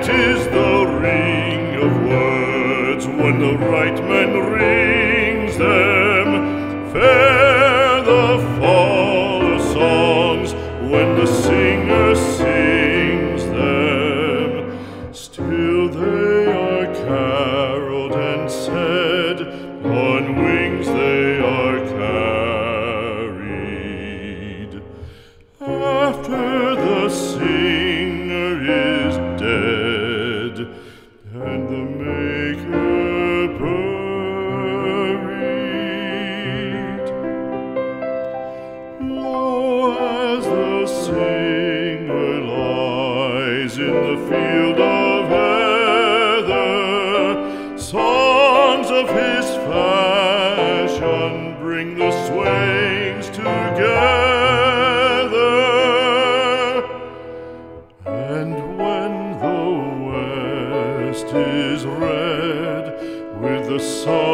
Sweet is the ring of words when the right man rings them. Fair the fall of songs when the singer sings them. Still they are caroled and said, on wings they are carried. After the singer is dead and the maker buried, lo, as the singer lies in the field of heather, songs of his fashion bring the swains together. And when the west is red with the sun